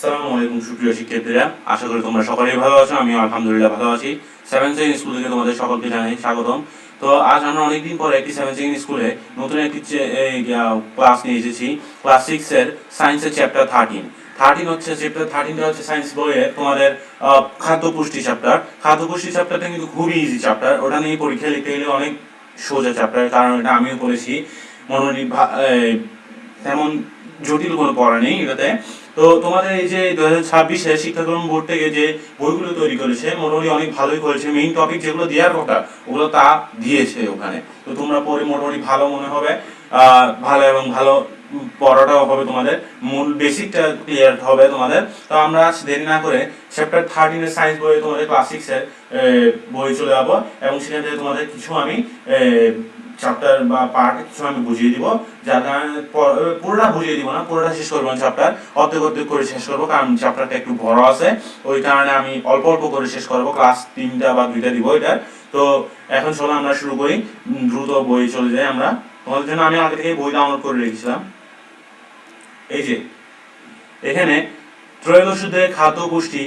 আসসালামু আলাইকুম সুপ্রিয় শিক্ষার্থীরা, আশা করি তোমরা সকলেই ভালো আছো। আমি আলহামদুলিল্লাহ ভালো আছি। 7 সেকেন্ড স্কুল থেকে তোমাদের সকলকে জানাই স্বাগতম। তো আজ আমরা অনেকদিন পরে একটি 7 সেকেন্ড স্কুলে নতুন একটি ক্লাস নিয়ে এসেছি। ক্লাস 6 এর সায়েন্সের চ্যাপ্টার 13 হচ্ছে চ্যাপ্টার 13টা হচ্ছে সায়েন্স বইয়ের তোমাদের খাদ্য পুষ্টি চ্যাপ্টার। খাদ্য পুষ্টি চ্যাপ্টারটা কিন্তু খুবই ইজি চ্যাপ্টার, ওটা নিয়ে পরীক্ষা লিখতে গেলে অনেক সোজা চ্যাপ্টার, কারণ এটা আমিও পড়েছি। মোটামুটি তেমন জটিল কোনো পড়া নেই এটাতে। তো তোমাদের এই যে 2026 শিক্ষাক্রম বোর্ড থেকে যে বইগুলো তৈরি করেছে মোটামুটি অনেক ভালোই করেছে। মেইন টপিক যেগুলো দেওয়ার কথা ওগুলো তা দিয়েছে ওখানে। তো তোমরা পড়ে মোটামুটি ভালো মনে হবে, ভালো এবং ভালো পড়াটাও হবে, তোমাদের মূল বেসিকটা ক্লিয়ার হবে তোমাদের। তো আমরা দেরি না করে চ্যাপ্টার 13 এর সায়েন্স বইয়ে তোমাদের ক্লাস 6 এর বই চলে যাবো, এবং সেখান থেকে তোমাদের কিছু আমি চ্যাপ্টার বা পার্ট কিছু আমি বুঝিয়ে দিব, যার কারণে পুরোটা বুঝিয়ে দিব না, পুরোটা শেষ করবো না, চ্যাপ্টার অর্ধেক অর্ধেক করে শেষ করবো, কারণ চ্যাপ্টারটা একটু বড় আছে, ওই কারণে আমি অল্প অল্প করে শেষ করবো। ক্লাস 3টা বা 2টা দিব এটার। তো এখন চলো আমরা শুরু করি, দ্রুত বই চলে যাই আমরা। তোমাদের জন্য আমি আগে থেকে বই ডাউনলোড করে রেখেছিলাম। এই যে এখানে ত্রয়োদশ অধ্যায়ে খাদ্য পুষ্টি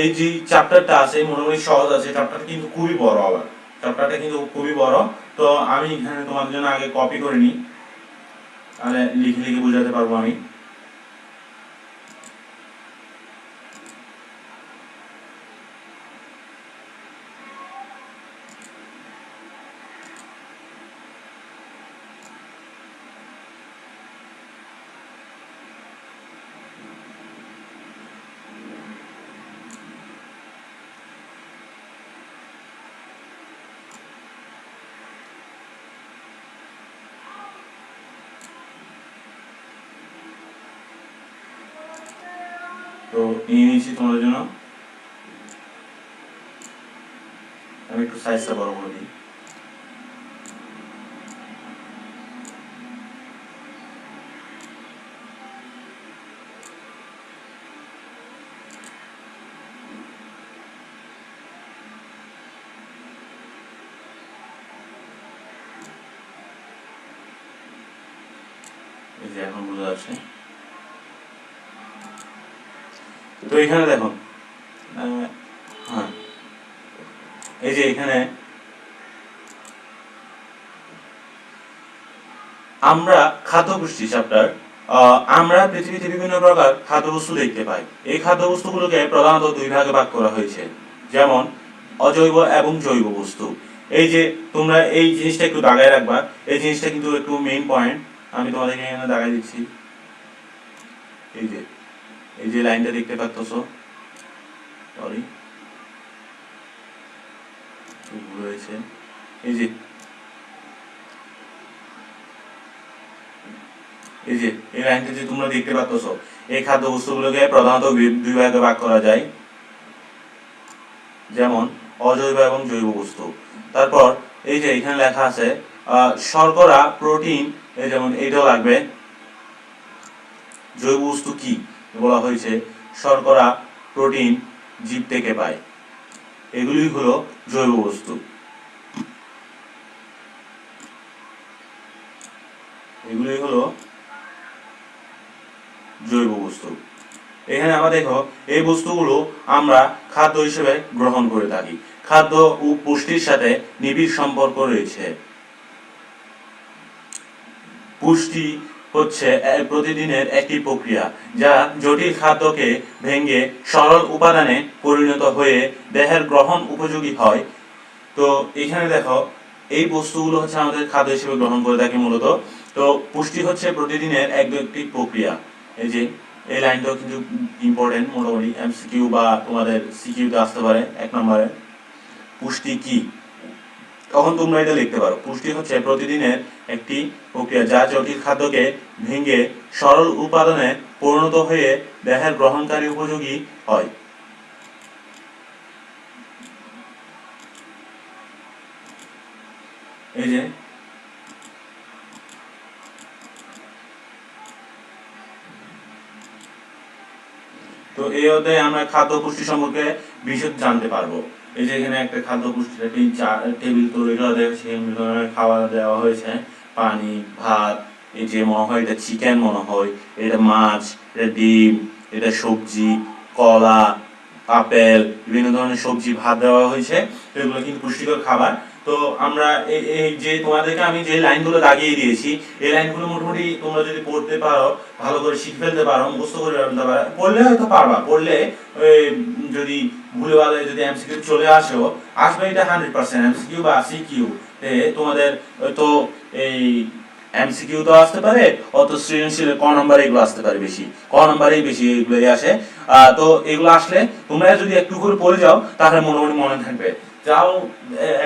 এই যে চ্যাপ্টারটা আছে মোটামুটি সহজ আছে, চ্যাপ্টারটা কিন্তু খুবই বড়, আবার চ্যাপ্টারটা কিন্তু খুবই বড়। তো আমি এখানে তোমাদের জন্য আগে কপি করে নিই, তাহলে লিখে লিখে বোঝাতে পারবো আমি। তো নিয়ে নিয়েছি তোমাদের জন্য, আমি একটু সাইজটা বড় করে দিই। এই যে এখন বোঝা যাচ্ছে। তো এখানে দেখো, হ্যাঁ এই যে এখানে আমরা খাদ্য পুষ্টি চ্যাপ্টার, আমরা পৃথিবীতে বিভিন্ন প্রকার খাদ্যবস্তু দেখতে পাই। এই খাদ্যবস্তুগুলোকে প্রধানত দুই ভাগে ভাগ করা হয়েছে, যেমন অজৈব এবং জৈব বস্তু। এই যে তোমরা এই জিনিসটা একটু দাগায় রাখবা, এই জিনিসটা কিন্তু একটু মেইন পয়েন্ট, আমি তোমাদেরকে এখানে দাগাই দিচ্ছি। এই যে এই যে লাইনটা দেখতে পাচ্ছো, সরি ভুল হয়েছে। এই যে এই যে এই লাইনটা যে তোমরা দেখতে পাচ্ছো, এই খাদ্য বস্তুগুলোকে প্রধানত দুই ভাগে ভাগ করা যায়, যেমন অজৈব এবং জৈব বস্তু। তারপর এই যে এখানে লেখা আছে শর্করা, প্রোটিন, এই যেমন এইটাও লাগবে। জৈব বস্তু কি বলা হয়েছে? শর্করা, প্রোটিন জীব থেকে পায়, এগুলি হলো জৈব বস্তু। এগুলি হলো জৈব বস্তু। এখানে আমরা দেখো এই বস্তুগুলো আমরা খাদ্য হিসেবে গ্রহণ করে থাকি। খাদ্য ও পুষ্টির সাথে নিবিড় সম্পর্ক রয়েছে। পুষ্টি হচ্ছে প্রতিদিনের একটি প্রক্রিয়া, যা জটিল খাদ্যকে ভেঙে সরল উপাদানে পরিণত হয়ে দেহের গ্রহণ উপযোগী হয়। তো এখানে দেখো এই বস্তুগুলো হচ্ছে আমাদের খাদ্য হিসেবে গ্রহণ করে থাকি মূলত। তো পুষ্টি হচ্ছে প্রতিদিনের একটি প্রক্রিয়া। এই যে এই লাইনটাও কিন্তু ইম্পর্টেন্ট, মোটামুটি এমসিকিউ বা তোমাদের সিকিউতে আসতে পারে 1 নম্বরে। পুষ্টি কি, তখন তোমরা এটা লিখতে পারো। পুষ্টি হচ্ছে প্রতিদিনের একটি প্রক্রিয়া, যা জটিল খাদ্যকে ভেঙে সরল উপাদানে পরিণত হয়ে দেহের গ্রহণকারী উপযোগী হয়। এই যে তো এই অধ্যায়ে আমরা খাদ্য পুষ্টি সম্পর্কে বিশদ জানতে পারবো। এই যে এখানে একটা খাদ্য পুষ্টির একটি টেবিল তৈরি করা হয়েছে, বিভিন্ন ধরনের খাবার দেওয়া হয়েছে, পানি, ভাত, এই যে মনে হয় এটা চিকেন, মনে হয় এটা মাছ, এটা ডিম, এটা সবজি, কলা, আপেল, বিভিন্ন ধরনের সবজি, ভাত দেওয়া হয়েছে। তো এগুলো কিন্তু পুষ্টিকর খাবার। তো আমরা এই যে তোমাদেরকে আমি যে লাইনগুলো দাগিয়ে দিয়েছি, এই লাইনগুলো মোটামুটি তোমরা যদি পড়তে পারো, ভালো করে শিখে ফেলতে পারো, মুখস্থ করে ফেলতে পারো, পড়লে হয়তো পারবা। পড়লে যদি ভুলে ভালে যদি এমসিকিউ চলে আসবে এটা 100% এমসিকিউ বা সিকিউ তোমাদের তো এই এমসিকিউ তো আসতে পারে, অত সৃজনশীল ক নাম্বার এগুলো আসতে পারে বেশি, ক নাম্বারেই বেশি এগুলো আসে। তো এগুলো আসলে তোমরা যদি একটু করে পড়ে যাও তাহলে মোটামুটি মনে থাকবে। যাও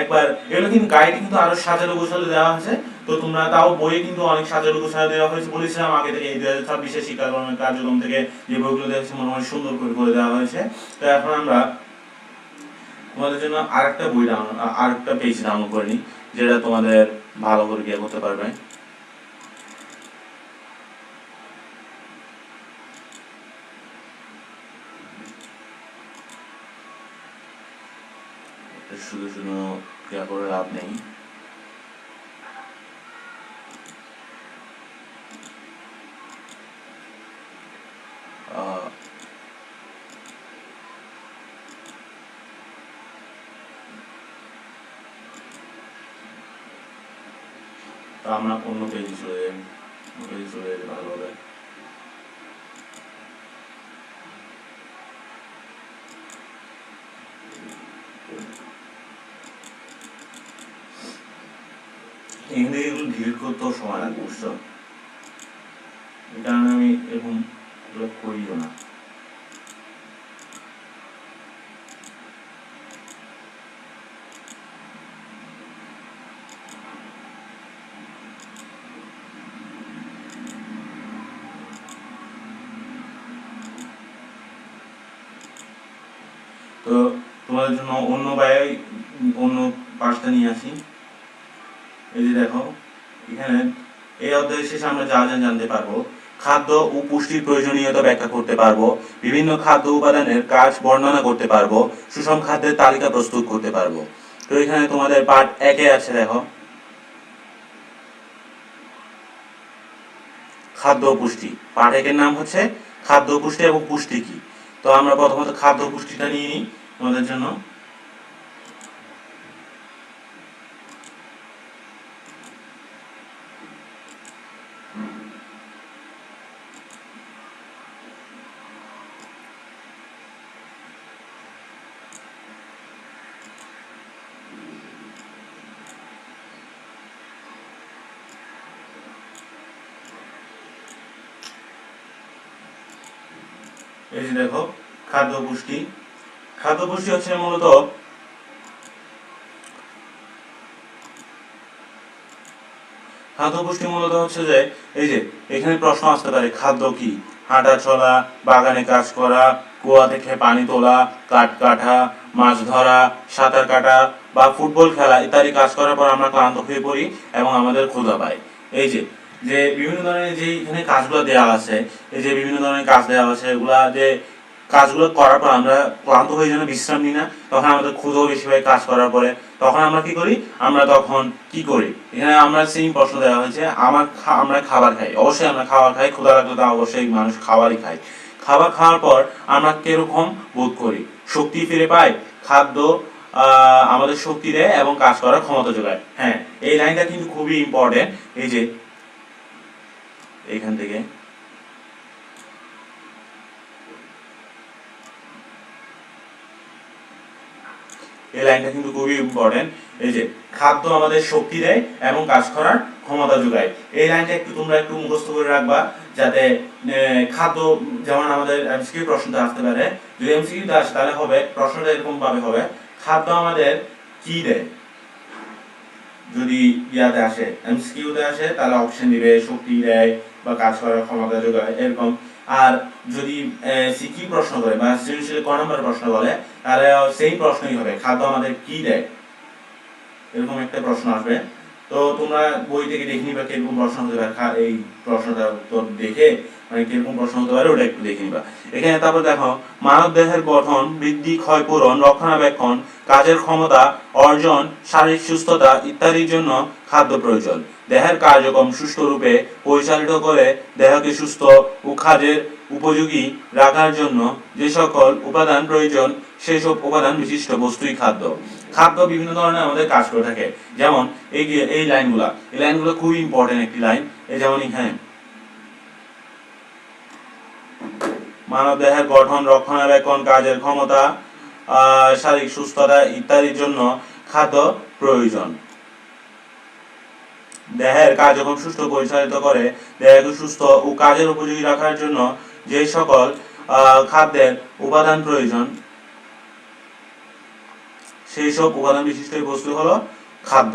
একবার, এগুলো কিন্তু গাইড কিন্তু আরো সাজানো গোছালো দেওয়া হয়েছে। তো তোমরা তাও বইয়ে কিন্তু অনেক সাজানো গোছালো দেওয়া হয়েছে, বলেছিলাম আগে থেকে এই 2026 শিক্ষাক্রমের কার্যক্রম থেকে যে বইগুলো দেওয়া হয়েছে মোটামুটি সুন্দর করে দেওয়া হয়েছে। তো এখন আমরা তোমাদের জন্য আরেকটা বই আরেকটা পেজ ডাউনলোড করে নিই, যেটা তোমাদের ভালো করে গিয়ে করতে পারবে। শুধু শুধু ক্রিয়া করে লাভ নেই। তা আমরা অন্য পেজে চলে যাই, ভালো হবে। এখান থেকে এগুলো ডিলিট করতেও সময় লাগবে, বুঝছো? এই কারণে আমি এরকম করিও না। তো তোমাদের জন্য অন্য পাঁচটা নিয়ে আসি। এই যে দেখো, এখানে এই অধ্যায়ের শেষে আমরা যা জানতে পারবো: খাদ্য ও পুষ্টির প্রয়োজনীয়তা ব্যাখ্যা করতে পারবো, বিভিন্ন খাদ্য উপাদানের কাজ বর্ণনা করতে পারবো, সুষম খাদ্যের তালিকা প্রস্তুত করতে পারবো। তো এখানে তোমাদের পার্ট 1-এ আছে, দেখো খাদ্য ও পুষ্টি। পার্ট 1-এর নাম হচ্ছে খাদ্য পুষ্টি এবং পুষ্টি কি। তো আমরা প্রথমত খাদ্য পুষ্টিটা নিয়ে নিই তোমাদের জন্য। এই যে দেখো খাদ্য পুষ্টি। খাদ্য পুষ্টি হচ্ছে মূলত হচ্ছে যে এই যে এখানে প্রশ্ন আসতে পারে: খাদ্য কি? হাঁটা চলা, বাগানে কাজ করা, কুয়া থেকে পানি তোলা, কাঠ কাটা, মাছ ধরা, সাঁতার কাটা বা ফুটবল খেলা ইত্যাদি কাজ করার পর আমরা ক্লান্ত হয়ে পড়ি এবং আমাদের ক্ষুধা পায়। এই যে যে বিভিন্ন ধরনের যে এখানে কাজগুলো দেওয়া আছে, এই যে বিভিন্ন ধরনের কাজ দেওয়া আছে, এগুলা যে কাজগুলো করার পর আমরা ক্লান্ত হয়ে যেন বিশ্রাম নিই না, তখন আমাদের ক্ষুধাও বেশি হয় কাজ করার পরে। তখন আমরা কি করি? এখানে আমরা সেম প্রশ্ন দেওয়া হয়েছে, আমরা খাবার খাই। অবশ্যই আমরা খাবার খাই, ক্ষুধা লাগলে তো অবশ্যই মানুষ খাবারই খায়। খাবার খাওয়ার পর আমরা কিরকম বোধ করি? শক্তি ফিরে পাই। খাদ্য আমাদের শক্তি দেয় এবং কাজ করার ক্ষমতা যোগায়। হ্যাঁ, এই লাইনটা কিন্তু খুবই ইম্পর্টেন্ট। এই যে এখান থেকে এই লাইনটা কিন্তু খুবই ইম্পর্টেন্ট। এই যে খাদ্য আমাদের শক্তি দেয় এবং কাজ করার ক্ষমতা যোগায়, এই লাইনটা তোমরা একটু মুখস্থ করে রাখবা, যাতে খাদ্য, যেমন আমাদের এমসিকিউ প্রশ্নটা আসতে পারে। যদি এমসিকিউতে আসে তাহলে হবে প্রশ্নটা এরকম ভাবে হবে: খাদ্য আমাদের কি দেয়? যদি ইয়াতে আসে, এমসিকিউতে আসে, তাহলে অপশন দিবে শক্তি দেয় বা কাজ করার ক্ষমতা যোগায়, এরকম। আর যদি সিকিউ প্রশ্ন করে বা সৃজনশীল ক নম্বর প্রশ্ন বলে, তাহলে সেই প্রশ্নই হবে: খাদ্য আমাদের কি দেয়? এরকম একটা প্রশ্ন আসবে। তো তোমরা বই থেকে দেখে নিবা কিরকম প্রশ্ন হতে পারে, এই প্রশ্নটা উত্তর দেখে মানে কিরকম প্রশ্ন হতে পারে ওটা একটু দেখে নিবা। এখানে তারপর দেখো, মানব দেহের গঠন, বৃদ্ধি, ক্ষয়পূরণ, রক্ষণাবেক্ষণ, কাজের ক্ষমতা অর্জন, শারীরিক সুস্থতা ইত্যাদির জন্য খাদ্য প্রয়োজন। দেহের কার্যক্রম সুষ্ঠুরূপে পরিচালিত করে দেহকে সুস্থ ও উপযোগী রাখার জন্য যে সকল উপাদান প্রয়োজন সেই সব উপাদান বিশিষ্ট বস্তুই খাদ্য। খাদ্য বিভিন্ন ধরনের আমাদের কাজ করে থাকে, যেমন এই লাইনগুলো খুবই ইম্পর্টেন্ট একটি লাইন। এই যেমন এখানে মানব দেহের গঠন, রক্ষণাবেক্ষণ, কাজের ক্ষমতা, শারীরিক সুস্থতা ইত্যাদির জন্য খাদ্য প্রয়োজন। দেহের কার্যক্রম সুষ্ঠু পরিচালিত করে দেহকে সুস্থ ও কাজের উপযোগী রাখার জন্য যে সকল খাদ্যের উপাদান প্রয়োজন সেই সব উপাদান বিশিষ্ট বস্তু হলো খাদ্য।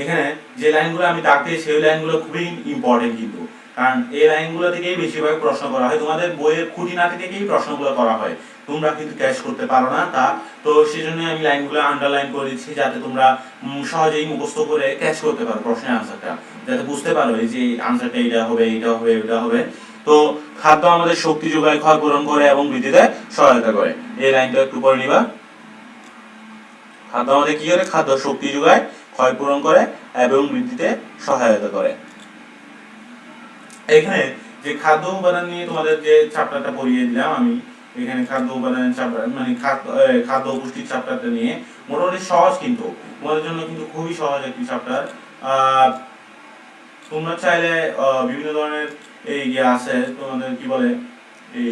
এখানে যে লাইনগুলো আমি দাগ দিয়েছি সেই লাইনগুলো খুবই ইম্পর্টেন্ট, কিন্তু কারণ এই লাইনগুলো থেকেই বেশিরভাগ প্রশ্ন করা হয়, তোমাদের বইয়ের খুঁটিনাটি থেকেই প্রশ্নগুলো করা হয়, তোমরা কিন্তু ক্যাচ করতে পারো না তা। তো সেই জন্য আমি লাইনগুলো আন্ডারলাইন করে দিচ্ছি যাতে তোমরা সহজেই মুখস্থ করে ক্যাচ করতে পারো প্রশ্নের আনসারটা, যাতে বুঝতে পারো এই যে আনসারটা এটা হবে, এটা হবে, এটা হবে। তো খাদ্য আমাদের শক্তি যোগায়, ক্ষয় পূরণ করে এবং বৃদ্ধিতে সহায়তা করে। এই লাইনটা একটু পড়ে নিবা। খাদ্য আমাদের কি করে? খাদ্য শক্তি যোগায়, ক্ষয় পূরণ করে এবং বৃদ্ধিতে সহায়তা করে। এখানে যে খাদ্য উপাদান নিয়ে তোমাদের যে চ্যাপ্টারটা পড়িয়ে দিলাম আমি, এখানে খাদ্য উপাদানের চ্যাপ্টার মানে খাদ্য পুষ্টির চ্যাপ্টারটা নিয়ে মোটামুটি সহজ, কিন্তু তোমাদের জন্য কিন্তু খুবই সহজ একটি চ্যাপ্টার। তোমরা চাইলে বিভিন্ন ধরনের এই আছে তোমাদের কি বলে এই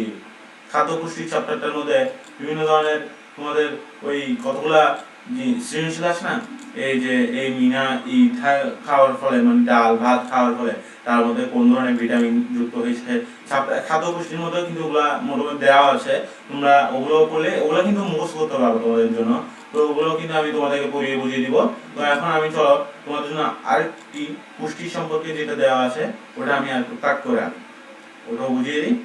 খাদ্য পুষ্টির চ্যাপ্টারটার মধ্যে বিভিন্ন ধরনের তোমাদের ওই কতগুলা সৃজনশীল আছে না, এই যে এই মিনা খাওয়ার ফলে মানে ডাল ভাত খাওয়ার ফলে তার মধ্যে কোন ধরনের ভিটামিন যুক্ত হয়েছে, খাদ্য পুষ্টির মধ্যে কিন্তু ওগুলা মোটামুটি দেওয়া আছে। তোমরা ওগুলো করলে ওগুলো কিন্তু মুখস্থ করতে পারবে তোমাদের জন্য। তো ওগুলো কিন্তু আমি তোমাদেরকে পড়িয়ে বুঝিয়ে দিব। তো এখন আমি চলো তোমাদের জন্য আরেকটি পুষ্টি সম্পর্কে যেটা দেওয়া আছে ওটা আমি আর কাট করে আনি, ওটাও বুঝিয়ে দিই।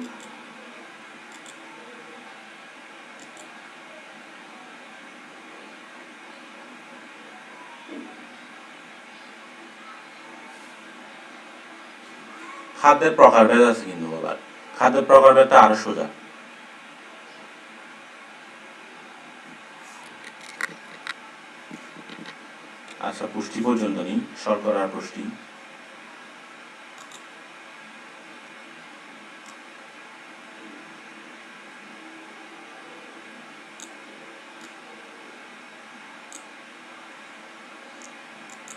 খাদ্যের প্রকারভেদ আছে কিন্তু বাবার, খাদ্যের প্রকারভেদটা আরো সোজা। আচ্ছা, পুষ্টি পর্যন্ত নিই, শর্করা পুষ্টি।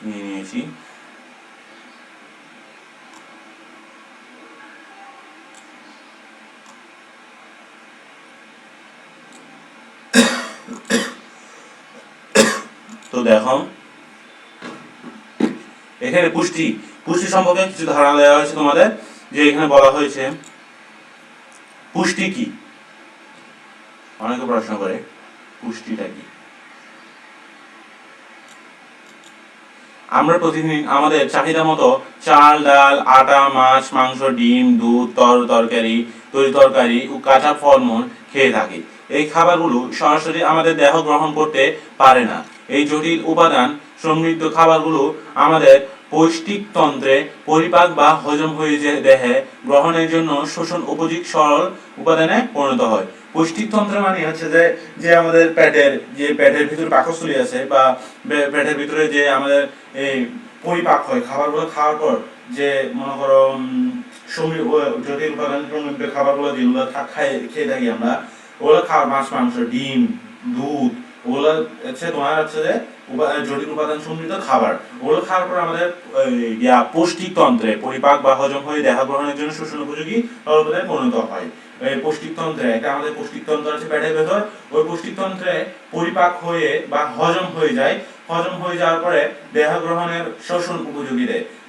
নিয়েছি তো দেখো এখানে পুষ্টি সম্পর্কে কিছু ধারণা দেওয়া হয়েছে তোমাদের, যে এখানে বলা হয়েছে পুষ্টি কি, অনেকে প্রশ্ন করে পুষ্টিটা কি। আমরা প্রতিদিন আমাদের চাহিদা মতো চাল, ডাল, আটা, মাছ, মাংস, ডিম, দুধ, তরি তরকারি ও কাঁচা ফলমূল খেয়ে থাকি। এই খাবারগুলো সরাসরি আমাদের দেহ গ্রহণ করতে পারে না। এই জটিল উপাদান সমৃদ্ধ খাবারগুলো আমাদের পৌষ্টিক তন্ত্রে পরিপাক বা হজম হয়ে দেহে গ্রহণের জন্য শোষণ উপযোগী সরল উপাদানে পরিণত হয়। পৌষ্টিক তন্ত্র মানে হচ্ছে যে আমাদের পেটের ভিতরে পাকস্থলী আছে বা পেটের ভিতরে যে আমাদের এই পরিপাক হয় খাবারগুলো খাওয়ার পর, যে মনে করো জটিল উপাদান সমৃদ্ধ খাবারগুলো যেগুলো খেয়ে থাকি আমরা, ওগুলো খাওয়ার মাছ, মাংস, ডিম, দুধ, ওগুলো হচ্ছে তোমার হচ্ছে যে জটিল উপাদান সমৃদ্ধ খাবার। ওগুলো খাওয়ার পর আমাদের পৌষ্টিক তন্ত্রে পরিপাক বা হজম হয়ে দেহ গ্রহণের জন্য শোষণ উপযোগী উপাদানে পরিণত হয়। পৌষ্টিক তন্ত্রে একটা আমাদের পৌষ্টিক তন্ত্র আছে পেটের ভেতর, ওই পৌষ্টিক তন্ত্রে পরিপাক হয়ে বা হজম হয়ে যায়। হজম হয়ে যাওয়ার পরে দেহ গ্রহণের শোষণ উপযোগী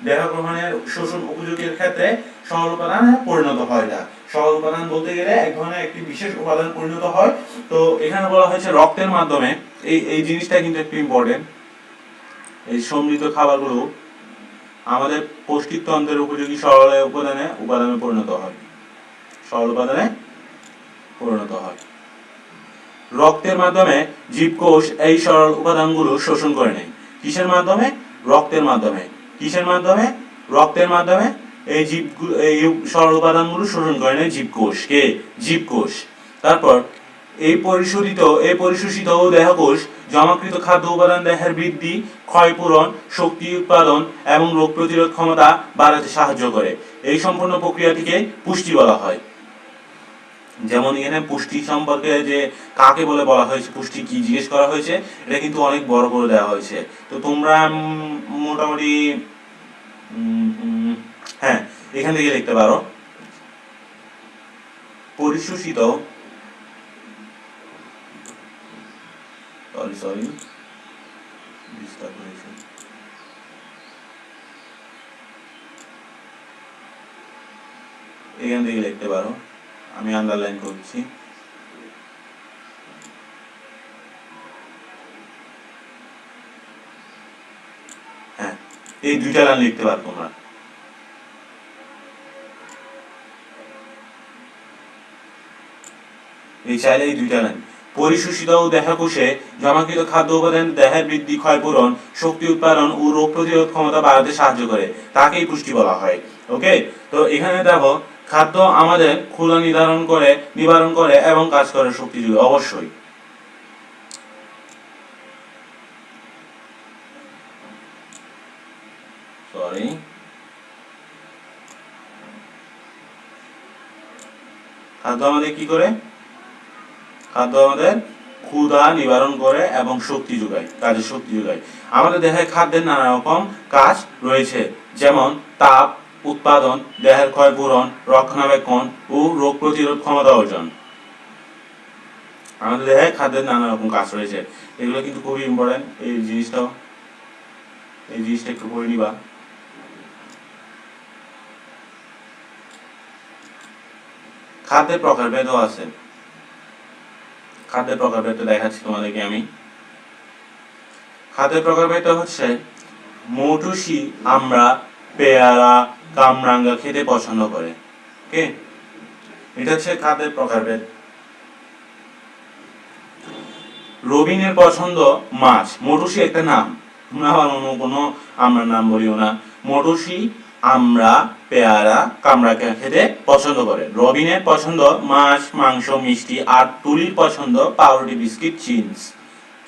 দেহ গ্রহণের শোষণ উপযোগীর ক্ষেত্রে সরল উপাদানে পরিণত হয়। না সরল উপাদান বলতে গেলে এক ধরনের একটি বিশেষ উপাদান পরিণত হয়। তো এখানে বলা হয়েছে রক্তের মাধ্যমে, এই জিনিসটা কিন্তু একটু ইম্পর্টেন্ট। এই সমৃদ্ধ খাবারগুলো আমাদের পৌষ্টিক তন্ত্রের উপযোগী সরল উপাদানে পরিণত হয়, সরল উপাদানে পরিণত হয়। রক্তের মাধ্যমে জীবকোষ এই সরল উপাদানগুলো শোষণ করে নেয়। কিসের মাধ্যমে? রক্তের মাধ্যমে। কিসের মাধ্যমে? রক্তের মাধ্যমে এই সরল উপাদানগুলো শোষণ করে নেয় জীবকোষ। কে? জীবকোষ। তারপর এই পরিশোষিত দেহকোষ জমাকৃত খাদ্য উপাদান দেহের বৃদ্ধি, ক্ষয়পূরণ, শক্তি উৎপাদন এবং রোগ প্রতিরোধ ক্ষমতা বাড়াতে সাহায্য করে। এই সম্পূর্ণ প্রক্রিয়াটিকে পুষ্টি বলা হয়। যেমন এখানে পুষ্টি সম্পর্কে যে কাকে বলে বলা হয়েছে, পুষ্টি কি জিজ্ঞেস করা হয়েছে, এটা কিন্তু অনেক বড় করে দেওয়া হয়েছে। তো তোমরা মোটামুটি হ্যাঁ এখান থেকে লিখতে পারো পরিশোষিত সরি ডিস্টার্ব হয়েছে, এখান থেকে লিখতে পারো, আমি আন্ডারলাইন করছি। হ্যাঁ এই দুইটা লাইন লিখতে পারো তোমরা। এই চাইলে এই দুইটা লাইন পরিশোষিত ও দেহকোষে জমাকৃত খাদ্য উপাদান দেহের বৃদ্ধি, ক্ষয়পূরণ, শক্তি উৎপাদন ও রোগ প্রতিরোধ ক্ষমতা বাড়াতে সাহায্য করে, তাকেই পুষ্টি বলা হয়। ওকে, তো এখানে দেখো খাদ্য আমাদের ক্ষুধা নিবারণ করে এবং কাজ করে শক্তি যোগায়। অবশ্যই সরি খাদ্য আমাদের কি করে, খাদ্য আমাদের ক্ষুধা নিবারণ করে এবং শক্তি যোগায়, কাজে শক্তি যোগায়। আমাদের দেহে খাদ্যের নানা রকম কাজ রয়েছে, যেমন তাপ উৎপাদন, দেহের ক্ষয় পূরণ, রক্ষণাবেক্ষণ ও রোগ প্রতিরোধ ক্ষমতা অর্জন। আমাদের দেহে খাদ্যের নানা রকম কাজ রয়েছে, এগুলো কিন্তু খুবই ইম্পর্টেন্ট। এই জিনিসটা একটু পড়ে নিবা। খাদ্যের প্রকারভেদও আছে, খাদ্যের প্রকারভেদ দেখাচ্ছি তোমাদেরকে আমি। খাদ্যের প্রকারভেদ হচ্ছে মৌটুসি, আমরা, পেয়ারা, কামরাঙ্গা খেতে পছন্দ করে। ওকে, এটা হচ্ছে খাদ্যের প্রকারভেদ। রবিনের পছন্দ মাছ, মৌটুসি একটা নাম, তোমরা আবার অন্য কোনো আমরা নাম বলিও না। মৌটুসি, আমরা, পেয়ারা, কামরাঙ্গা খেতে পছন্দ করে। রবিনের পছন্দ মাছ, মাংস, মিষ্টি। আর তুলির পছন্দ পাউরুটি, বিস্কিট,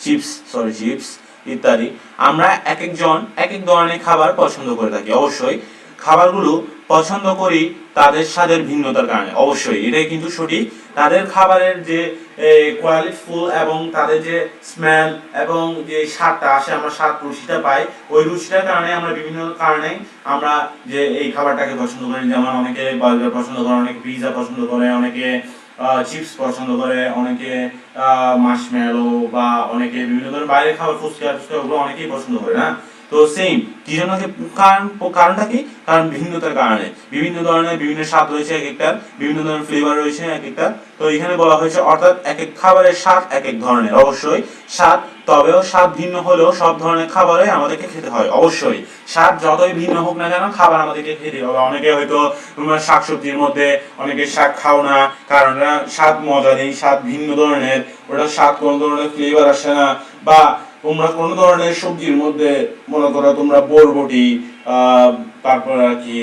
চিপস ইত্যাদি। আমরা এক একজন এক এক ধরনের খাবার পছন্দ করে থাকি। অবশ্যই খাবারগুলো পছন্দ করি তাদের স্বাদের ভিন্নতার কারণে। অবশ্যই এটাই কিন্তু সঠিক, তাদের খাবারের যে কোয়ালিটিফুল এবং তাদের যে স্মেল এবং যে স্বাদটা আসে, আমরা স্বাদ রুচিটা পাই, ওই রুচিটার কারণে আমরা বিভিন্ন কারণে আমরা যে এই খাবারটাকে পছন্দ করি। যেমন অনেকে বার্গার পছন্দ করে, অনেকে পিৎজা পছন্দ করে, অনেকে চিপস পছন্দ করে, অনেকে মাশমেলো বা অনেকে বিভিন্ন ধরনের বাইরের খাবার, ফুচকা ওগুলো অনেকেই পছন্দ করে না। তো সেম কি জন্য, কারণটা কি, কারণ ভিন্নতার কারণে। বিভিন্ন ধরনের বিভিন্ন স্বাদ রয়েছে এক একটার, বিভিন্ন ধরনের ফ্লেভার রয়েছে এক একটা। তো এখানে বলা হয়েছে অর্থাৎ এক এক খাবারের স্বাদ এক এক ধরনের। অবশ্যই স্বাদ, তবেও স্বাদ ভিন্ন হলেও সব ধরনের খাবারই আমাদেরকে খেতে হয়। অবশ্যই স্বাদ যতই ভিন্ন হোক না কেন, খাবার আমাদেরকে খেতে হবে। অনেকে হয়তো তোমরা শাকসবজির মধ্যে অনেকে শাক খাও না, কারণ স্বাদ মজা নেই, স্বাদ ভিন্ন ধরনের, ওটা স্বাদ কোনো ধরনের ফ্লেভার আসে না। বা তোমরা কোনো ধরনের সবজির মধ্যে মনে করো তোমরা বরবটি, তারপর আর কি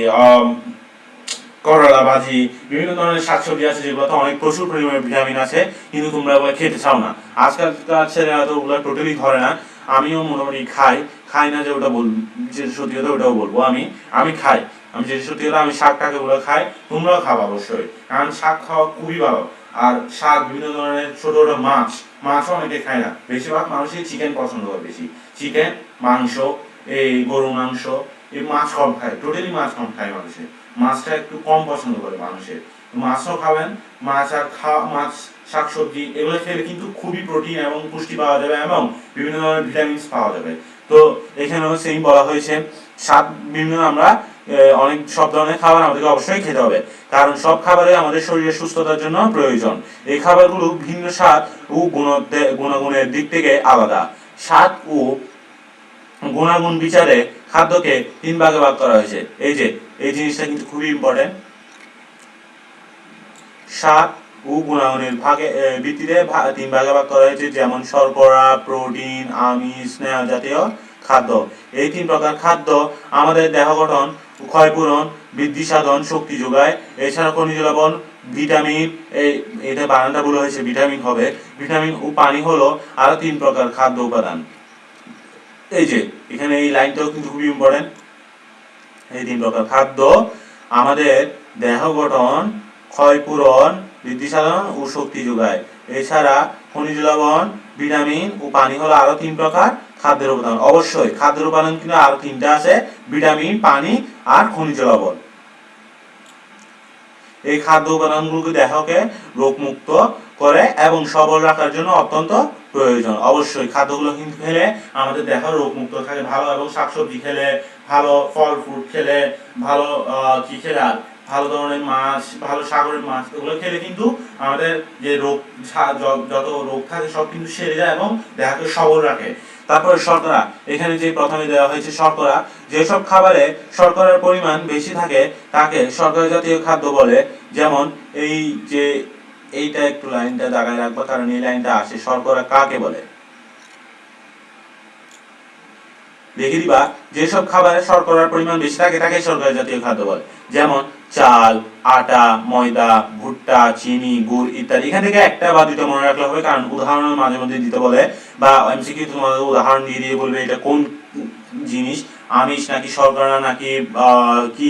করলা ভাজি, বিভিন্ন ধরনের শাকসবজি আছে যেগুলোতে অনেক প্রচুর পরিমাণে ভিটামিন আছে, কিন্তু তোমরা ওগুলো খেতে চাও না। আজকালকার ছেলেরা তো ওগুলো টোটালি ধরে না। আমিও মোটামুটি খাই না যে ওটা বলবো, যে সত্যি কথা ওটাও বলবো, আমি খাই, আমি যে সত্যি কথা আমি শাকটাকে ওগুলো খাই, তোমরাও খাবা অবশ্যই, কারণ শাক খাওয়া খুবই ভালো। আর শাক, বিভিন্ন ধরনের ছোট ছোট মাছও অনেকে খায় না। বেশিরভাগ মানুষই চিকেন পছন্দ করে, বেশি চিকেন, মাংস, এই গরু মাংস, এই মাছ কম খায়, টোটালি মাছ কম খায় মানুষের, মাছটা একটু কম পছন্দ করে মানুষের। মাছও খাবেন, মাছ, শাকসবজি এগুলো খেলে কিন্তু খুবই প্রোটিন এবং পুষ্টি পাওয়া যাবে এবং বিভিন্ন ধরনের ভিটামিনস পাওয়া যাবে। তো এখানেও সেম বলা হয়েছে, স্বাদ বিভিন্ন, আমরা অনেক সব ধরনের খাবার আমাদেরকে অবশ্যই খেতে হবে, কারণ সব খাবারই আমাদের শরীরের সুস্থতার জন্য প্রয়োজন। এই খাবারগুলো ভিন্ন স্বাদ ও গুণাগুণের দিক থেকে আলাদা। স্বাদ ও গুণাগুণ বিচারে খাদ্যকে 3 ভাগে ভাগ করা হয়েছে। এই জিনিসটা কিন্তু খুবই ইম্পর্টেন্ট। স্বাদ ও গুণাগুণের ভিত্তিতে 3 ভাগে ভাগ করা হয়েছে, যেমন শর্করা, প্রোটিন, আমিষ, স্নেহ জাতীয় খাদ্য। এই 3 প্রকার খাদ্য আমাদের দেহ গঠন, ক্ষয়পূরণ, বৃদ্ধি সাধন, শক্তি যোগায়। এছাড়া খনিজ লবণ, ভিটামিন, এটা বানানটা ভুল হয়েছে, ভিটামিন হবে, ভিটামিন ও পানি হলো আরো 3 প্রকার খাদ্য উপাদান। এখানে এই লাইনটাও কিন্তু খুবই ইম্পর্টেন্ট। এই 3 প্রকার খাদ্য আমাদের দেহ গঠন, ক্ষয়পূরণ বৃদ্ধি সাধন ও শক্তি যোগায়। এছাড়া খনিজ লবণ, ভিটামিন ও পানি হলো আরো 3 প্রকার খাদ্যের উপাদান। অবশ্যই খাদ্যের উপাদান কিন্তু আরো 3টা আছে, ভিটামিন, পানি আর খনিজ লবণ। এই খাদ্য উপাদানগুলোকে দেহকে রোগমুক্ত করে এবং সবল রাখার জন্য অত্যন্ত প্রয়োজন। অবশ্যই খাদ্যগুলো কিন্তু খেলে আমাদের দেহ রোগমুক্ত থাকে ভালো, এবং শাকসবজি খেলে ভালো, ফল ফ্রুট খেলে ভালো, কি খেলে আর ভালো ধরনের মাছ, ভালো সাগরের মাছ, এগুলো খেলে কিন্তু আমাদের যে রোগ, যত রোগ থাকে সব কিন্তু সেরে যায় এবং দেহকে সবল রাখে। তারপরে শর্করা, এখানে যে প্রথমে দেওয়া হয়েছে শর্করা, যেসব খাবারে শর্করার পরিমাণ বেশি থাকে তাকে শর্করা জাতীয় খাদ্য বলে। যেমন এই যে এইটা একটু লাইনটা দাগায় রাখবো, কারণ এই লাইনটা আসে, শর্করা কাকে বলে দেখে দিবা। যেসব খাবারে শর্করার পরিমাণ বেশি থাকে তাকে শর্করা জাতীয় খাদ্য বলে। যেমন চাল, আটা, ময়দা, ভুট্টা, চিনি, গুড় ইত্যাদি। এখান থেকে একটা বা দুটো মনে রাখলে হবে, কারণ উদাহরণ মাঝে মধ্যে দিতে বলে, বা এমসিকিউ তোমাদের উদাহরণ দিয়ে দিয়ে বলবে এটা কোন জিনিস, আমিষ নাকি শর্করা নাকি কি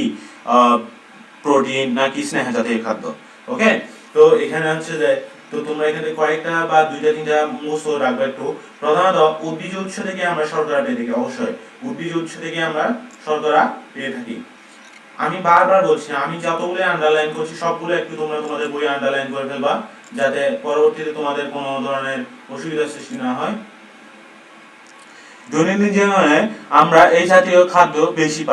প্রোটিন নাকি স্নেহ জাতীয় খাদ্য। ওকে, তো এখানে হচ্ছে যে, তো তোমরা এখানে কয়েকটা বা দুইটা তিনটা মুখস্থ রাখবে একটু। প্রধানত উদ্ভিজ উৎস থেকে আমরা শর্করা পেয়ে থাকি। অবশ্যই উদ্ভিজ উৎস থেকে আমরা শর্করা পেয়ে থাকি। আমি বারবার বলছি, আমি যতগুলো আন্ডারলাইন করছি সবগুলো একটু তোমরা তোমাদের বই আন্ডারলাইন করে ফেলবা, যাতে পরবর্তীতে তোমাদের কোনো ধরনের অসুবিধার সৃষ্টি না হয়। দৈনন্দিন জীবনে আমরা এই জাতীয় খাদ্য বেশি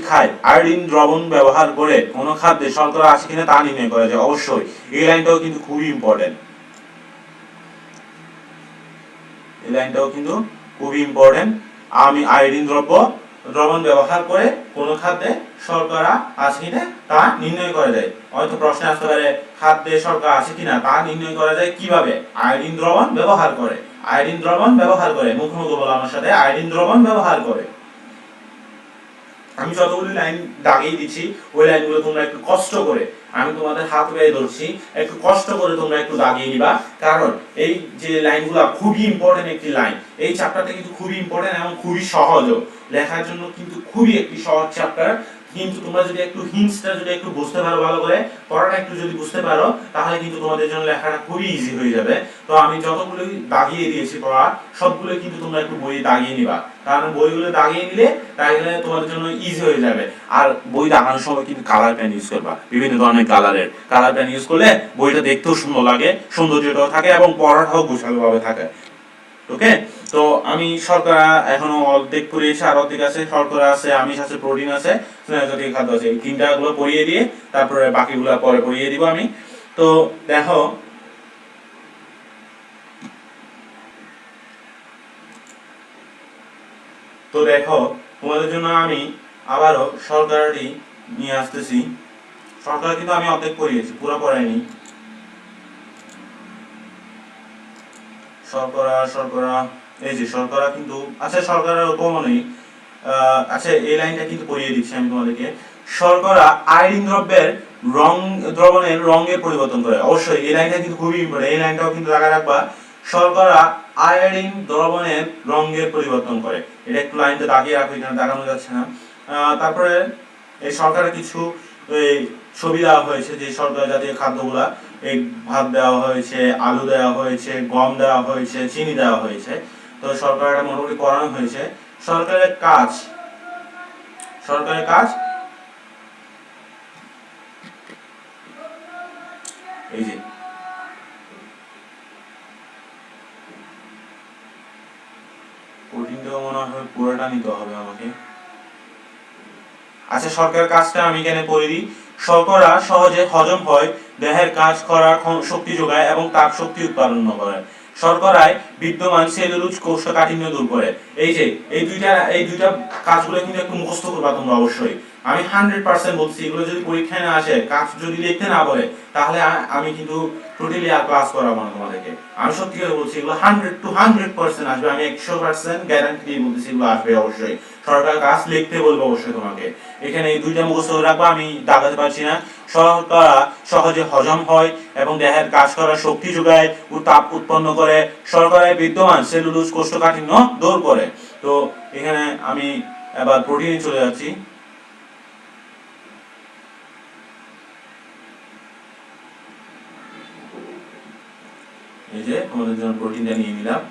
খাই। আয়োডিন দ্রবণ ব্যবহার করে কোন খাদ্যে শর্করা আছে কিনা তা নির্ণয় করা যায়। অবশ্যই এই লাইনটাও কিন্তু খুবই ইম্পর্টেন্ট, আমি আয়োডিন দ্রবণ ব্যবহার করে কোন খাদ্যে শর্করা আছে কিনা তা নির্ণয় করা যায়। হয়তো প্রশ্নে আসতে পারে খাদ্যে শর্করা আছে কিনা তা নির্ণয় করা যায় কিভাবে? আয়োডিন দ্রবণ ব্যবহার করে। আয়োডিন দ্রবণ ব্যবহার করে, মুখোমুখি বলো আমার সাথে, আয়োডিন দ্রবণ ব্যবহার করে। আমি যতগুলি লাইন দাগিয়ে দিচ্ছি ওই লাইনগুলো তোমরা একটু কষ্ট করে, আমি তোমাদের হাত বেয়ে ধরছি, একটু কষ্ট করে তোমরা একটু দাগিয়ে নিবা, কারণ এই যে লাইনগুলো খুবই ইম্পর্টেন্ট একটি লাইন। এই চ্যাপ্টারটা কিন্তু খুবই ইম্পর্টেন্ট এবং খুবই সহজও, লেখার জন্য কিন্তু খুবই একটি সহজ চ্যাপ্টার। কিন্তু তোমরা যদি একটু হিন্টসটা যদি একটু বুঝতে পারো, ভালো করে পড়াটা একটু যদি বুঝতে পারো, তাহলে কিন্তু তোমাদের জন্য লেখাটা খুবই ইজি হয়ে যাবে। তো আমি যতগুলো দাগিয়ে দিয়েছি পড়া, সবগুলো কিন্তু তোমরা একটু বই দাগিয়ে নিবা, কারণ বইগুলো দাগিয়ে নিলে তাহলে তোমাদের জন্য ইজি হয়ে যাবে। আর বই দাগানোর সময় কিন্তু কালার পেন ইউজ করবা, বিভিন্ন ধরনের কালার পেন ইউজ করলে বইটা দেখতেও সুন্দর লাগে, সৌন্দর্যটাও থাকে এবং পড়াটাও গোছালোভাবে থাকে। ওকে, তো আমি শর্করা এখনো অর্ধেক পড়িয়েছি, আর অর্ধেক আছে। শর্করা আছে, আমিষ আছে, প্রোটিন আছে, স্নেহ জাতীয় খাদ্য আছে। এই তিনটা গুলো পড়িয়ে দিয়ে তারপরে বাকিগুলো পরে পড়িয়ে দিব আমি। তো দেখো, তোমাদের জন্য আমি আবারও শর্করাটি নিয়ে আসতেছি। শর্করা কিন্তু আমি অর্ধেক পড়িয়েছি, পুরো পড়াইনি। শর্করা এই যে শর্করা কিন্তু আচ্ছা, শর্করার উপমানেই আচ্ছা এই লাইনটা কিন্তু পড়িয়ে দিচ্ছি আমি তোমাদেরকে। শর্করা আয়োডিন দ্রবণের রঙের পরিবর্তন করে। অবশ্যই এই লাইনটা কিন্তু খুবই ইম্পর্টেন্ট, এই লাইনটাও কিন্তু লাগা রাখবা। শর্করা আয়োডিন দ্রবণের রঙের পরিবর্তন করে। এটা একটু লাইনটা দাগিয়ে রাখো, এখানে দাগানো যাচ্ছে না। তারপরে এই শর্করার কিছু ছবি দেওয়া হয়েছে, যে শর্করা জাতীয় খাদ্যগুলা, এই ভাত দেওয়া হয়েছে, আলু দেওয়া হয়েছে, গম দেওয়া হয়েছে, চিনি দেওয়া হয়েছে। তো শর্করাটা মোটামুটি করানো হয়েছে। সরকারের কাজ এই যে প্রোটিনটাও মনে হয় পুরোটা নিতে হবে আমাকে। আচ্ছা, শর্করার কাজটা আমি এখানে পড়ে দিই। শর্করা সহজে হজম হয়, দেহের কাজ করার শক্তি যোগায় এবং তাপ শক্তি উৎপাদন করে। শর্করায় বিদ্যমান সেলুলোজ কোষ্ঠকাঠিন্য দূর করে। এই দুইটা কাজগুলো কিন্তু একটু মুখস্থ করবা তোমরা অবশ্যই। আমি 100% বলছি, এগুলো যদি পরীক্ষায় না আসে, কাজ যদি লিখতে না বলে, তাহলে আমি কিন্তু টোটালি আর ক্লাস করাবো না তোমাদেরকে। আমি সত্যি করে বলছি, এগুলো 100% আসবে। আমি 100% গ্যারান্টি দিয়ে বলতেছি এগুলো আসবে অবশ্যই। শর্করার কাজ লিখতে বলবো অবশ্যই তোমাকে। এখানে এই দুইটা মুখস্থ রাখবা, আমি দাগাতে পারছি না। শর্করা সহজে হজম হয় এবং দেহের কাজ করার শক্তি যোগায় ও তাপ উৎপন্ন করে। শর্করায় বিদ্যমান সেলুলোজ কোষ্ঠকাঠিন্য দূর করে। তো এখানে আমি এবার প্রোটিনে চলে যাচ্ছি। এই যে তোমাদের জন্য প্রোটিনটা নিয়ে নিলাম।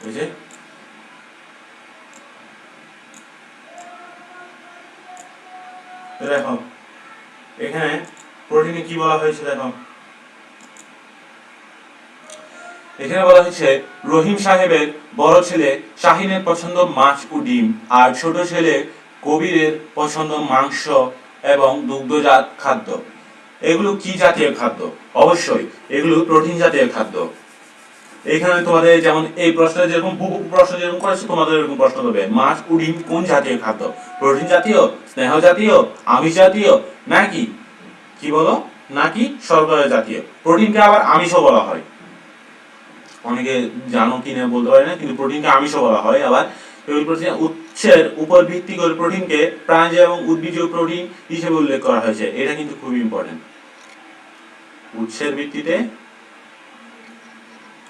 এই যে দেখো এখানে প্রোটিনে কি বলা হয়েছে, দেখো এখানে বলা হয়েছে রহিম সাহেবের বড় ছেলে শাহিনের পছন্দ মাছ ও ডিম, আর ছোট ছেলে কবিরের পছন্দ মাংস এবং দুগ্ধজাত খাদ্য। এগুলো কি জাতীয় খাদ্য? অবশ্যই এগুলো প্রোটিন জাতীয় খাদ্য। এখানে তোমাদের যেমন এই প্রশ্নে যেরকম প্রশ্ন যেরকম করেছে, তোমাদের এরকম প্রশ্ন দেবে মাছ ও ডিম কোন জাতীয় খাদ্য? প্রোটিন জাতীয়, স্নেহ জাতীয়, আমিষ জাতীয়, নাকি কি বলো, নাকি শর্করা জাতীয়? প্রোটিনকে আবার আমিষও বলা হয়, অনেকে জানো কিনা বলতে পারে না, কিন্তু প্রোটিনকে আমিষও বলা হয়। আবার উৎসের উপর ভিত্তি করে প্রোটিনকে প্রাণীজ এবং উদ্ভিজ প্রোটিন হিসেবে উল্লেখ করা হয়েছে। এটা কিন্তু খুব ইম্পর্টেন্ট। উৎসের ভিত্তিতে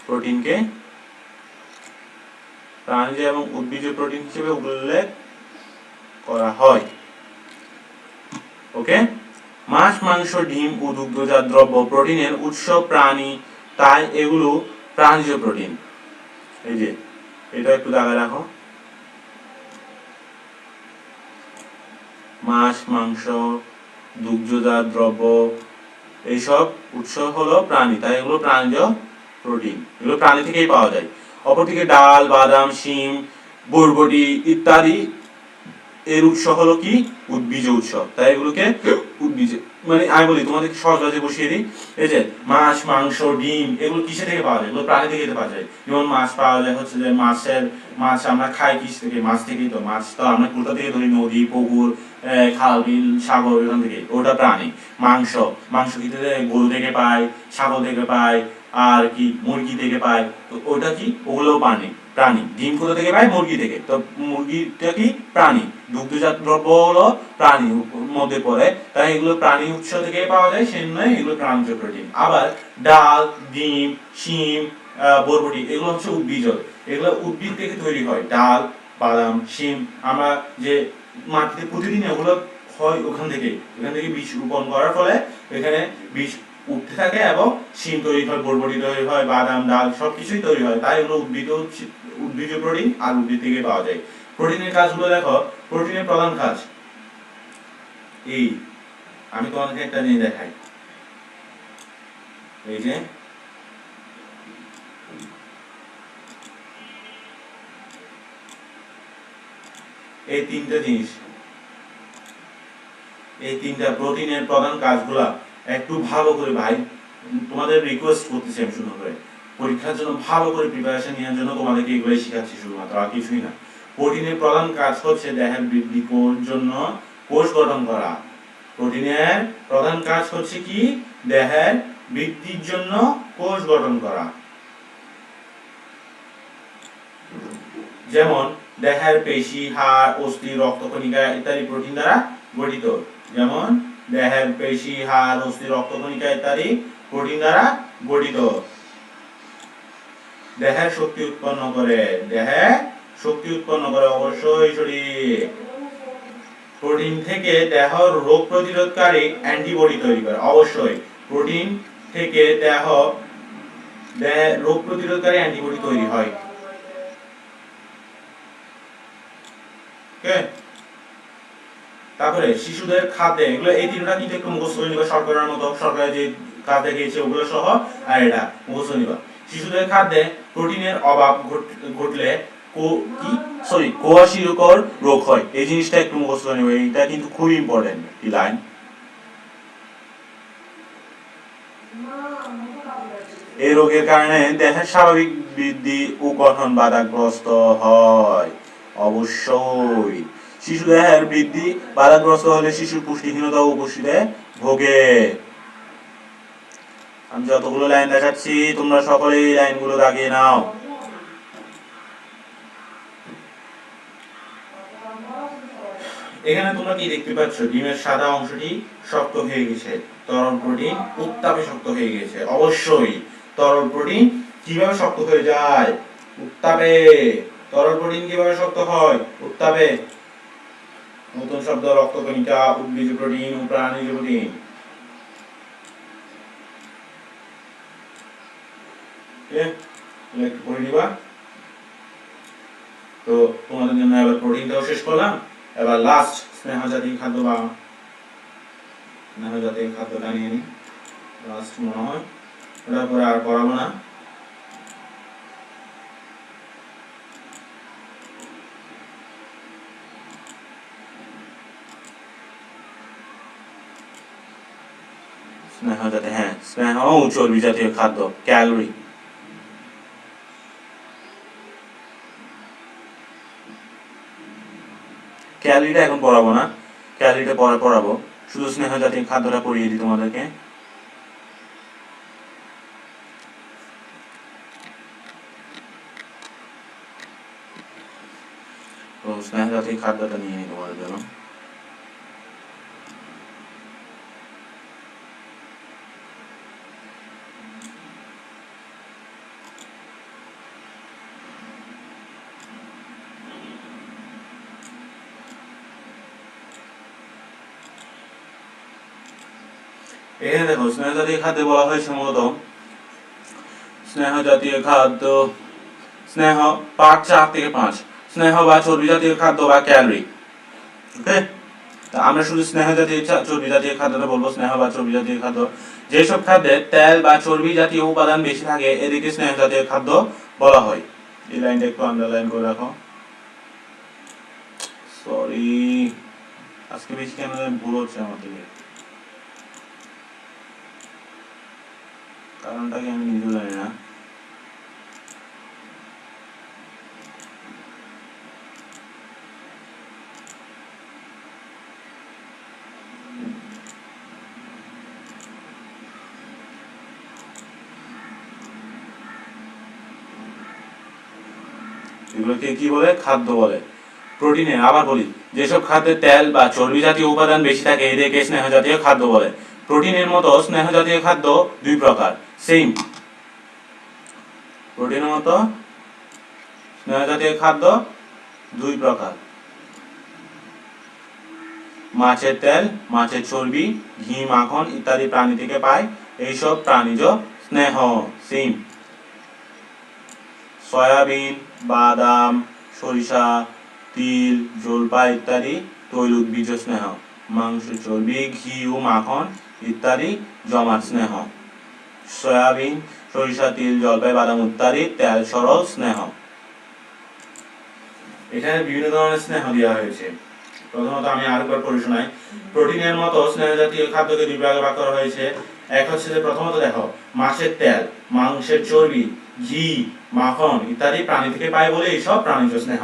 প্রোটিনকে প্রাণীজ এবং উদ্ভিজ প্রোটিন হিসেবে উল্লেখ করা হয়। ওকে, মাছ, মাংস, ডিম ও দুগ্ধজাত দ্রব্য প্রোটিনের উৎস প্রাণী, তাই এগুলো প্রাণীজ প্রোটিন। এই যে এটা একটু দাগায় রাখো, মাছ, মাংস, দুগ্ধজাত দ্রব্য এইসব উৎস হলো প্রাণী, তাই এগুলো প্রাণীজ প্রোটিন, এগুলো প্রাণী থেকেই পাওয়া যায়। অপরদিকে ডাল, বাদাম, শিম, বরবটি ইত্যাদি এর উৎস হলো কি? উদ্ভিজ উৎস, তাই এগুলোকে উদ্ভিজ, মানে আমি বলি তোমাদের সহজে বসিয়ে দিই। এই যে মাছ, মাংস, ডিম এগুলো কিসে থেকে পাওয়া যায়? এগুলো প্রাণী থেকে পাওয়া যায়। যেমন মাছ পাওয়া যায় হচ্ছে যে মাছ আমরা খাই কিস থেকে? মাছ থেকেই তো। মাছ তো আমরা কোথা থেকে ধরি? নদী, পুকুর, খাল, বিল, সাগর, এখান থেকে, ওটা প্রাণী। মাংস কি থেকে? গরু থেকে পাই, ছাগল থেকে পাই, আর কি মুরগি থেকে পাই, তো ওটা কি? ওগুলো প্রাণী। ডিম কোথা থেকে পাই? মুরগি থেকে, তো মুরগিটা কি? প্রাণী। দুগ্ধজাত দ্রব্য হলো প্রাণী মধ্যে পড়ে, তাই এগুলো প্রাণী উৎস থেকে পাওয়া যায়, সেই জন্য এগুলো প্রাণীজ প্রোটিন। আবার ডাল, ডিম, শিম, বরবটি এগুলো হচ্ছে উদ্ভিজ, এগুলো উদ্ভিদ থেকে তৈরি হয়। ডাল, বাদাম, শিম আমরা যে মাটিতে প্রতিদিন এগুলো হয় ওখান থেকে বীজ রোপণ করার ফলে এখানে বীজ উঠতে থাকে এবং শিম তৈরি হয়, বরবটি তৈরি হয়, বাদাম, ডাল সবকিছুই তৈরি হয়, তাই এগুলো উদ্ভিজ প্রোটিন, আর উদ্ভিদ থেকে পাওয়া যায়। প্রোটিনের কাজগুলো দেখো, প্রোটিনের প্রধান কাজ এই, আমি তোমাদেরকে একটা নিয়ে দেখাই। এই যে এই তিনটা জিনিস, এই তিনটা প্রোটিনের প্রধান কাজগুলা একটু ভালো করে ভাই তোমাদের রিকোয়েস্ট করতেছি আমি সুন্দর করে, পরীক্ষার জন্য ভালো করে প্রিপারেশন নেওয়ার জন্য তোমাদেরকে এগুলোই শেখাচ্ছি শুধুমাত্র, আর কিছুই না। প্রোটিনের প্রধান কাজ হচ্ছে দেহের বৃদ্ধি জন্য কোষ গঠন করা। প্রোটিনের প্রধান কাজ হচ্ছে কি? দেহের বৃদ্ধির জন্য কোষ গঠন করা। যেমন দেহের পেশি, হাড়, অস্থি, রক্তকণিকা ইত্যাদি প্রোটিন দ্বারা গঠিত। যেমন দেহের পেশি, হাড়, অস্থি, রক্তকণিকা ইত্যাদি প্রোটিন দ্বারা গঠিত। দেহের শক্তি উৎপন্ন করে, অবশ্যই শরীর। প্রোটিন থেকে দেহ রোগ প্রতিরোধকারী অ্যান্টিবডি তৈরি করে, অবশ্যই প্রোটিন থেকে দেহে রোগ প্রতিরোধকারী অ্যান্টিবডি তৈরি হয়। তারপরে শিশুদের খাদ্যে, এগুলো এই তিনটা কিন্তু একটু মুখস্থ করে নিবা, শর্করার মতো, শর্করা যে কাজ দেখিয়েছে ওগুলো সহ, আর এটা মুখস্থ নিবা। শিশুদের খাদ্যে প্রোটিনের অভাব ঘটলে কোয়াশিরকর রোগ হয়, এই জিনিসটা একটু মুখস্থ করে নিবা, এটা কিন্তু খুব ইম্পর্টেন্ট এই লাইন। এই রোগের কারণে দেহের স্বাভাবিক বৃদ্ধি ও গঠন বাধাগ্রস্ত হয়, অবশ্যই। শিশু দেহের বৃদ্ধি বাধাগ্রস্ত হলে শিশুর পুষ্টিহীনতা ও পুষ্টিতে ভোগে। আমি যতগুলো লাইন দেখাচ্ছি তোমরা সকলেই লাইনগুলো দাগিয়ে নাও। এখানে তোমরা কি দেখতে পাচ্ছ? ডিমের সাদা অংশটি শক্ত হয়ে গেছে, তরল প্রোটিন উত্তাপে শক্ত হয়ে গেছে। অবশ্যই তরল প্রোটিন কিভাবে শক্ত হয়ে যায়? উত্তাপে। তরল প্রোটিন কিভাবে শক্ত হয়? উত্তাপে। নতুন শব্দ রক্তকণিকা, উদ্ভিজ্জ প্রোটিন ও প্রাণীজ প্রোটিন। একটু করে নিবা। তো তোমাদের জন্য এবার প্রোটিনটাও শেষ করলাম, এবার লাস্ট স্নেহ জাতীয় খাদ্য বা স্নেহ জাতীয় খাদ্যটা নিয়ে নিই লাস্ট মনে হয়, ওটার পরে আর করাবো না। স্নেহ জাতীয়, হ্যাঁ স্নেহ ও চর্বি জাতীয় খাদ্য, ক্যালোরি। ক্যালোরিটা এখন পড়াবো না, ক্যালোরিটা পরে পড়াবো, শুধু স্নেহ জাতীয় খাদ্যটা পড়িয়ে দিই তোমাদেরকে। তো স্নেহ জাতীয় খাদ্যটা নিয়ে নিই তোমাদের জন্য। এখানে দেখো স্নেহ জাতীয় খাদ্য বলা হয়েছে মূলত স্নেহ জাতীয় খাদ্য, স্নেহ পার্ট 4 থেকে 5, স্নেহ বা চর্বি জাতীয় খাদ্য বা ক্যালোরি। ওকে, তা আমরা শুধু স্নেহ জাতীয় চর্বি জাতীয় খাদ্যটা বলবো, স্নেহ বা চর্বি জাতীয় খাদ্য। যেসব খাদ্যে তেল বা চর্বি জাতীয় উপাদান বেশি থাকে এদিকে স্নেহ জাতীয় খাদ্য বলা হয়। এই লাইনটা একটু আন্ডারলাইন করে রাখো। সরি, আজকে বেশি কেন ভুল হচ্ছে আমার থেকে, কারণটা কি আমি নিজেও জানি না। এগুলোকে কি বলে? খাদ্য বলে। প্রোটিনে আবার বলি, যেসব খাদ্যে তেল বা চর্বি জাতীয় উপাদান বেশি থাকে এদেরকে স্নেহ জাতীয় খাদ্য বলে। প্রোটিনের মতো স্নেহ জাতীয় খাদ্য দুই প্রকার, সেম। প্রোটিনের মতো স্নেহ জাতীয় খাদ্য দুই প্রকার, মাছের তেল, মাছের চর্বি, ঘি, মাখন ইত্যাদি প্রাণী থেকে পায়, এইসব প্রাণীজ স্নেহ, সেম। সয়াবিন, বাদাম, সরিষা, তিল, জলপাই ইত্যাদি তৈল উদ্ভিজ্জ স্নেহ, মাংস, চর্বি, ঘি ও মাখন ইত্যাদি জমাট স্নেহ। সয়াবিন, সরিষা, তিল, জলপাই, বাদাম ইত্যাদি তেল সরল স্নেহ। এখানে বিভিন্ন ধরনের স্নেহ দেওয়া হয়েছে। প্রথমত আমি আরেকবার পড়ে শোনাই। প্রোটিনের মতো স্নেহ জাতীয় খাদ্যকে দুই ভাগে ভাগ করা হয়েছে। এক হচ্ছে যে প্রথমত দেখো, মাছের তেল, মাংসের চর্বি, ঘি, মাখন ইত্যাদি প্রাণী থেকে পায় বলে এইসব প্রাণীজ স্নেহ।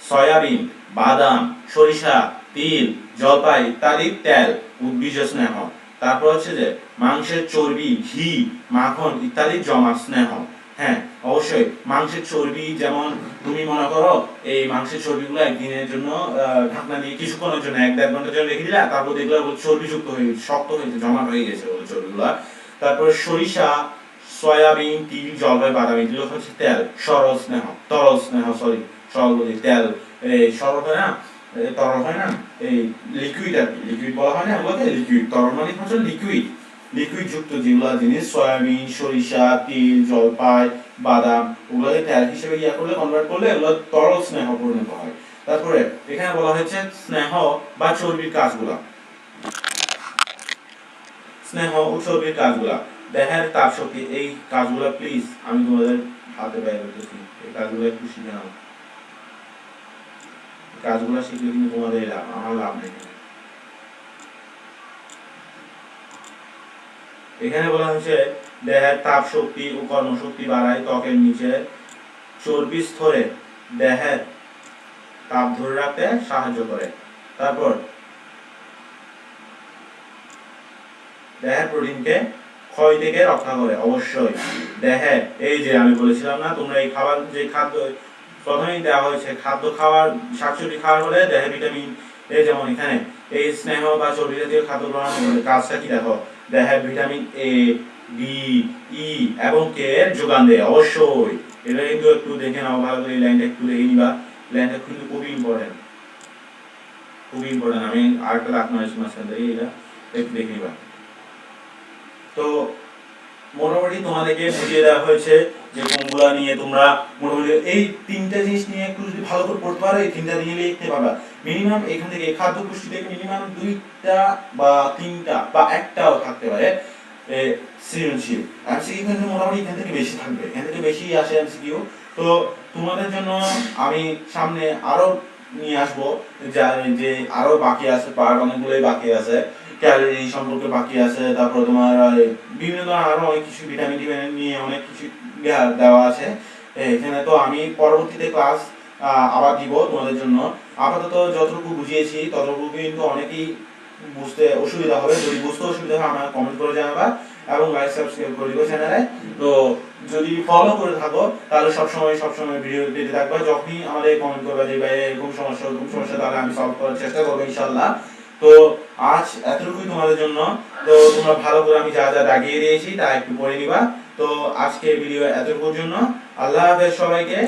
সয়াবিন, বাদাম, সরিষা, তিল, জলপাই ইত্যাদি তেল উদ্ভিজ্জ স্নেহ। তারপর হচ্ছে যে মাংসের চর্বি, ঘি, মাখন ইত্যাদি জমাট স্নেহ। হ্যাঁ অবশ্যই মাংসের চর্বি, যেমন তুমি মনে করো এই মাংসের চর্বিগুলো একদিনের জন্য ঢাকনা দিয়ে কিছুক্ষণের জন্য 1-1.5 ঘন্টার জন্য রেখে দিলা, তারপর দেখলে চর্বিযুক্ত হয়ে গেছে, শক্ত হয়েছে, জমা হয়ে গেছে চর্বিগুলো। তারপরে সরিষা, সয়াবিন, তিল, জলপাই, বাদাম এগুলো হচ্ছে তেল সরল স্নেহ, তরল স্নেহ, সরি সরল বলি, তেল এই সরল হয় না, তরল হয় না, এই লিকুইড আর কি, লিকুইড বলা হয় না ওগুলোকে, লিকুইড। তরল মানে হচ্ছে লিকুইড, লিকুইড যুক্ত যেগুলো জিনিস, সয়াবিন, সরিষা, তিল, জলপাই, বাদাম ওগুলোকে তেল হিসেবে করলে, কনভার্ট করলে এগুলো তরল স্নেহ পরিণত হয়। তারপরে এখানে বলা হয়েছে স্নেহ বা চর্বির কাজগুলা। স্নেহ ও চর্বির কাজগুলা, দেহের তাপ শক্তি, এই কাজগুলা প্লিজ আমি তোমাদের হাতে বাইরে করতেছি, এই কাজগুলো একটু শিখে নাও। কাজগুলো শিখলে কিন্তু তোমাদের লাভ, আমার লাভ নেই। এখানে বলা হয়েছে দেহের তাপ শক্তি ও কর্মশক্তি বাড়ায়, ত্বকের নিচে চর্বি স্তরে দেহের তাপ ধরে রাখতে সাহায্য করে। তারপর দেহের প্রোটিনকে ক্ষয় থেকে রক্ষা করে। অবশ্যই দেহে, এই যে আমি বলেছিলাম না তোমরা এই খাবার, যে খাদ্য প্রথমেই দেওয়া হয়েছে, খাদ্য খাওয়ার, শাকসবজি খাওয়ার ফলে দেহে ভিটামিন, এই যেমন এখানে এই স্নেহ বা চর্বি জাতীয় খাদ্য গ্রহণ করলে কাজটা কি দেখো, দেহে ভিটামিন এ, ডি, ই এবং কে এর যোগান দেয়। অবশ্যই এটা কিন্তু একটু দেখে নাও ভালো করে, এই লাইনটা একটু দেখে নিবা, লাইনটা কিন্তু খুবই ইম্পর্টেন্ট, খুবই ইম্পর্টেন্ট। আমি আরেকটা দাগ মারছি মাঝখান থেকে, এটা একটু দেখে নিবা। তো মোটামুটি তোমাদেরকে বুঝিয়ে দেওয়া হয়েছে যে কোনগুলা নিয়ে তোমরা মোটামুটি এই তিনটা জিনিস নিয়ে একটু যদি ভালো করে পড়তে পারো, এই তিনটা নিয়ে লিখতে পারবা। মিনিমাম এখান থেকে খাদ্য পুষ্টি থেকে মিনিমাম 2টা বা 3টা বা একটাও থাকতে পারে সৃজনশীল। এমসিকিউ কিন্তু মোটামুটি এখান থেকে বেশি থাকবে, এখান থেকে বেশি আসে এমসিকিউ। তো তোমাদের জন্য আমি সামনে আরো নিয়ে আসবো, যে আরো বাকি আছে, পার্ট অনেকগুলোই বাকি আছে, ক্যালোরি সম্পর্কে বাকি আছে, তারপর তোমার বিভিন্ন ধরনের আরো অনেক কিছু ভিটামিন টিটামিন নিয়ে অনেক কিছু দেওয়া আছে এখানে। তো আমি পরবর্তীতে ক্লাস আবার দিব তোমাদের জন্য। আপাতত যতটুকু বুঝিয়েছি ততটুকু কিন্তু অনেকেই বুঝতে অসুবিধা হবে, যদি বুঝতে অসুবিধা হয় আমার কমেন্ট করে জানাবা এবং লাইক সাবস্ক্রাইব করে দিও চ্যানেলে। তো যদি ফলো করে থাকো তাহলে সবসময় ভিডিও পেতে থাকবা, যখনই আমাদের কমেন্ট করবে যে ভাই এরকম সমস্যা তাহলে আমি সলভ করার চেষ্টা করবো ইনশাআল্লাহ। তো আজ এতটুকুই তোমাদের জন্য। তো তোমরা ভালো করে আমি যা যা দাগিয়ে দিয়েছি তা একটু পড়ে নিবা। তো আজকে ভিডিও এতটুকুর জন্য, আল্লাহ হাফেজ সবাইকে।